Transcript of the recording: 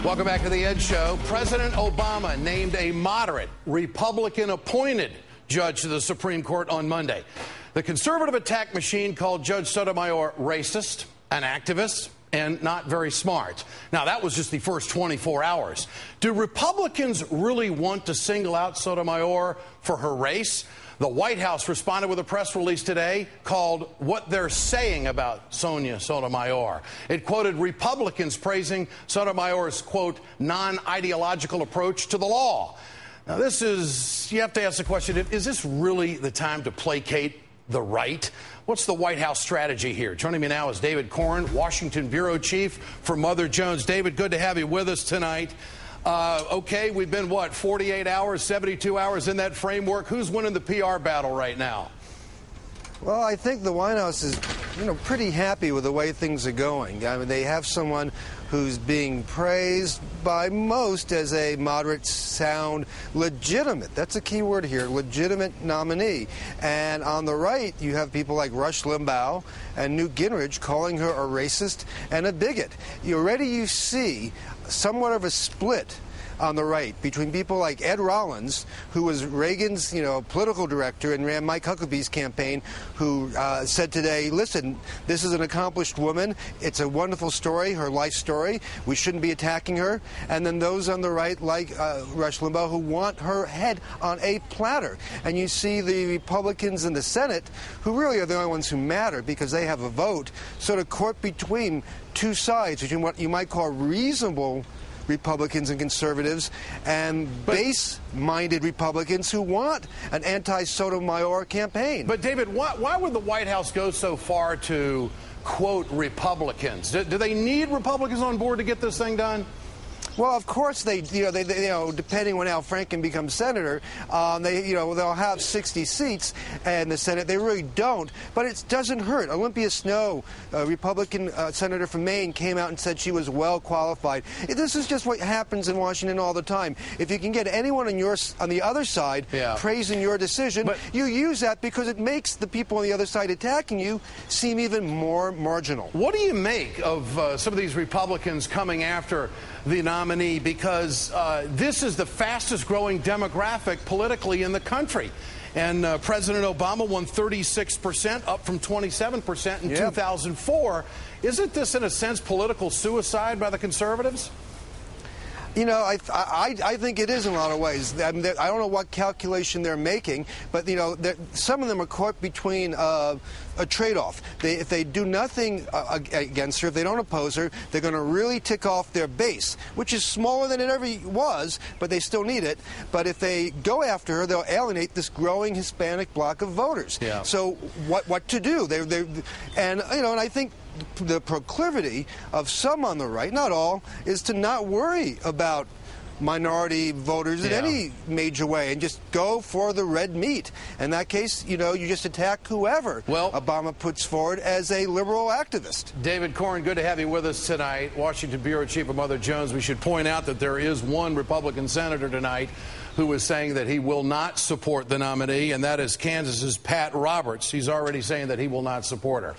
Welcome back to the Ed Show. President Obama named a moderate, Republican-appointed judge to the Supreme Court on Monday. The conservative attack machine called Judge Sotomayor racist, an activist, and not very smart. Now, that was just the first 24 hours. Do Republicans really want to single out Sotomayor for her race? The White House responded with a press release today called What They're Saying About Sonia Sotomayor. It quoted Republicans praising Sotomayor's, quote, non-ideological approach to the law. Now, this is, you have to ask the question, is this really the time to placate the right? What's the White House strategy here? Joining me now is David Corn, Washington Bureau Chief for Mother Jones. David, good to have you with us tonight. Okay, we've been, 48 hours, 72 hours in that framework. Who's winning the PR battle right now? Well, I think the White House is, pretty happy with the way things are going. I mean, they have someone who's being praised by most as a moderate, sound, legitimate, that's a key word here, legitimate nominee. And on the right, you have people like Rush Limbaugh and Newt Gingrich calling her a racist and a bigot. You see somewhat of a split on the right between people like Ed Rollins, who was Reagan's, political director and ran Mike Huckabee's campaign, who said today, listen, this is an accomplished woman. It's a wonderful story, her life story. We shouldn't be attacking her. And then those on the right, like Rush Limbaugh, who want her head on a platter. And you see the Republicans in the Senate, who really are the only ones who matter because they have a vote, sort of caught between two sides, between what you might call reasonable Republicans and conservatives and base-minded Republicans who want an anti-Sotomayor campaign. But, David, why would the White House go so far to quote Republicans? Do they need Republicans on board to get this thing done? Well, of course they depending on how Franken becomes senator, they'll have 60 seats in the Senate. They really don't, but it doesn't hurt. Olympia Snowe, a Republican senator from Maine, came out and said she was well qualified. This is just what happens in Washington all the time. If you can get anyone on the other side praising your decision, you use that because it makes the people on the other side attacking you seem even more marginal. What do you make of some of these Republicans coming after the nominee, because this is the fastest growing demographic politically in the country? And President Obama won 36%, up from 27% in 2004. Isn't this, in a sense, political suicide by the conservatives? I think it is in a lot of ways. I don't know what calculation they're making, but, some of them are caught between a trade-off. If they do nothing against her, if they don't oppose her, they're going to really tick off their base, which is smaller than it ever was, but they still need it. But if they go after her, they'll alienate this growing Hispanic bloc of voters. Yeah. So what to do? And I think the proclivity of some on the right, not all, is to not worry about minority voters in any major way and just go for the red meat. In that case, you just attack whoever Obama puts forward as a liberal activist. David Corn, good to have you with us tonight. Washington Bureau Chief of Mother Jones. We should point out that there is one Republican senator tonight who is saying that he will not support the nominee, and that is Kansas's Pat Roberts. He's already saying that he will not support her.